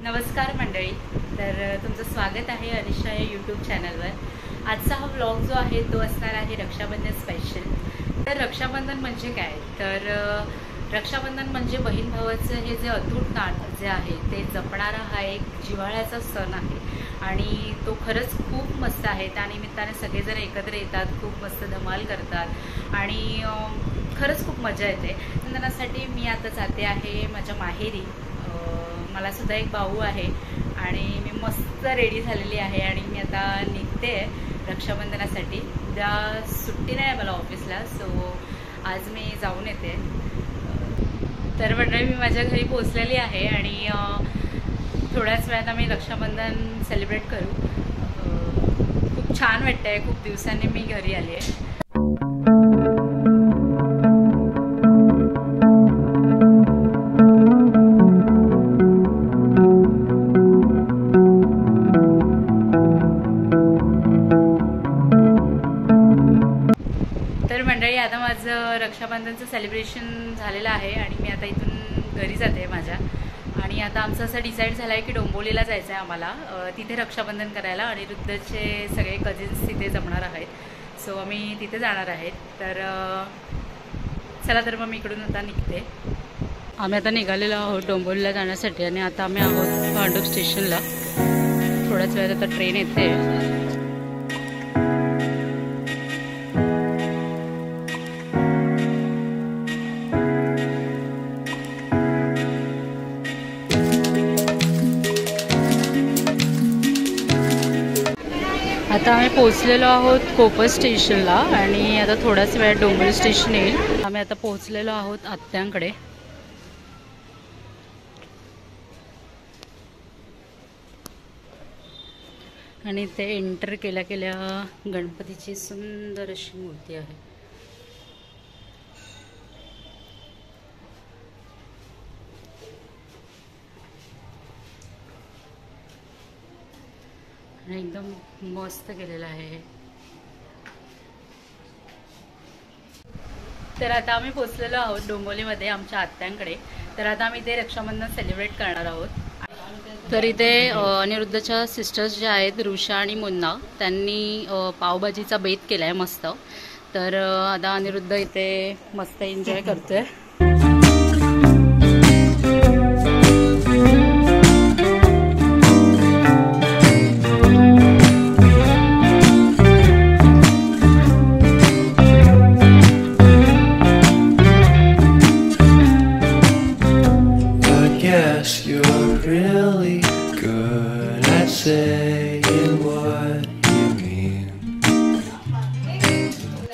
नमस्कार मंडळी, तर तुमचं स्वागत आहे अनिशा या यूट्यूब चॅनलवर। आजचा हा व्लॉग जो आहे तो असणार आहे रक्षाबंधन स्पेशल। तर रक्षाबंधन म्हणजे काय, तर रक्षाबंधन म्हणजे बहीण भावाचं हे जे अतूट नातं जे आहे ते जपणारा हा एक जिव्हाळ्याचा सण आहे आणि तो खरंच खूप मस्त आहे। त्यानिमित्ताने सगळेजण एकत्र येतात, खूप मस्त धमाल करतात आणि खरंच खूप मजा येते। रक्षाबंधनासाठी मी आता जाते आहे माझ्या माहेरी। मला सुद्धा एक भाऊ आहे आणि मी मस्त रेडी झालेली आहे आणि मी आता निघते रक्षाबंधनासाठी। उद्या सुट्टी नाही आहे मला ऑफिसला, सो आज मी जाऊन येते। तर मंडळी मी माझ्या घरी पोचलेली आहे आणि थोड्याच वेळात आम्ही रक्षाबंधन सेलिब्रेट करू। खूप छान वाटतंय, खूप दिवसांनी मी घरी आली आहे। तर मंडळी आता माझं रक्षाबंधनचं सेलिब्रेशन झालेलं आहे आणि मी आता इथून घरी जाते माझ्या। आणि आता आमचं असं डिसाईड झालं आहे की डोंबिवलीला जायचं आहे आम्हाला, तिथे रक्षाबंधन करायला। अनिरुद्धचे सगळे कझिन्स तिथे जमणार आहेत, सो आम्ही तिथे जाणार आहेत। तर चला तर मग मी इकडून आता निघते। आम्ही आता निघालेलो आहोत डोंबिवलीला जाण्यासाठी आणि आता आम्ही आहोत भांडूप स्टेशनला। थोड्याच वेळात आता ट्रेन येते। आता आम्ही पोहोचलेलो आहोत कोपर स्टेशनला आणि आता थोड्याच वेळात डोंबिवली स्टेशन येईल। आम्ही आता पोहोचलेलो आहोत आत्यांकडे आणि ते एंटर केल्या केल्या गणपतीची सुंदर अशी मूर्ती आहे। एकदम मस्त केलेलं आहे। तर आता आम्ही पोचलेलो आहोत डोंबिवलीमध्ये आमच्या आत्यांकडे। तर आता आम्ही ते रक्षाबंधन सेलिब्रेट करणार आहोत। तर इथे अनिरुद्धच्या सिस्टर्स ज्या आहेत ऋषा आणि मुन्ना, त्यांनी पावभाजीचा बेत केलाय मस्त। तर आता अनिरुद्ध इथे मस्त एन्जॉय करतोय।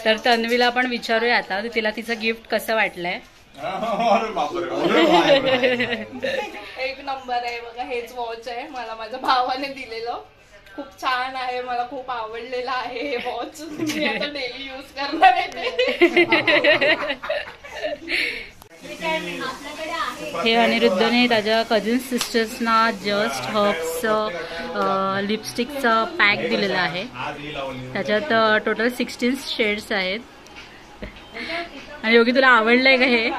तर तन्वीला आपण विचारूया आता तिला तिचं गिफ्ट कसं वाटलंय। एक नंबर आहे बघा, हेच वॉच आहे, मला माझ्या भावाने दिलेलं। खूप छान आहे, मला खूप आवडलेलं आहे हे वॉच। मी आता डेली यूज करणार आहे। हे अनिरुद्धने त्याच्या कझिन सिस्टर्सना जस्ट हर्ब्स लिपस्टिकचा पॅक दिलेला आहे। त्याच्यात टोटल 16 शेड्स आहेत। आणि योगी तुला आवडलंय का हे?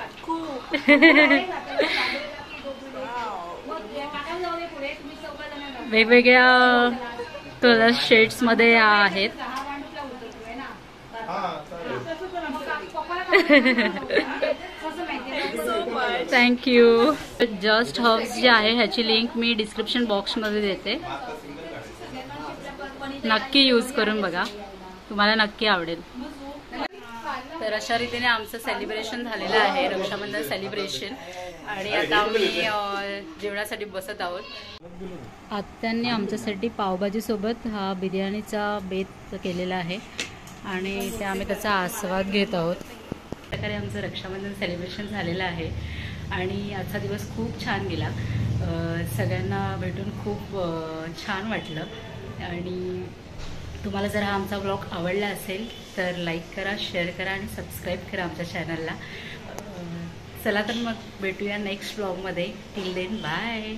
वेगवेगळ्या कलर शेड्स मध्ये आहेत। थँक्यू। जस्ट हर्ब्स जे आहे ह्याची लिंक मी डिस्क्रिप्शन बॉक्समध्ये देते, नक्की यूज करून बघा, तुम्हाला नक्की आवडेल। तर अशा रीतीने आमचं सेलिब्रेशन झालेलं आहे रक्षाबंधन सेलिब्रेशन। आणि आता आम्ही जेवणासाठी बसत आहोत। आत्यांनी आमच्यासाठी पावभाजीसोबत हा बिर्याणीचा बेत केलेला आहे आणि ते आम्ही त्याचा आस्वाद घेत आहोत। प्रकारे आमचं रक्षाबंधन सेलिब्रेशन झालेलं आहे आणि आजचा दिवस खूप छान गेला। सगळ्यांना भेटून खूप छान वाटलं। आणि तुम्हाला जर हा आमचा ब्लॉग आवडला असेल तर लाईक करा, शेअर करा आणि सबस्क्राईब करा आमच्या चॅनलला। चला तर मग भेटूया नेक्स्ट ब्लॉगमध्ये। Till then bye.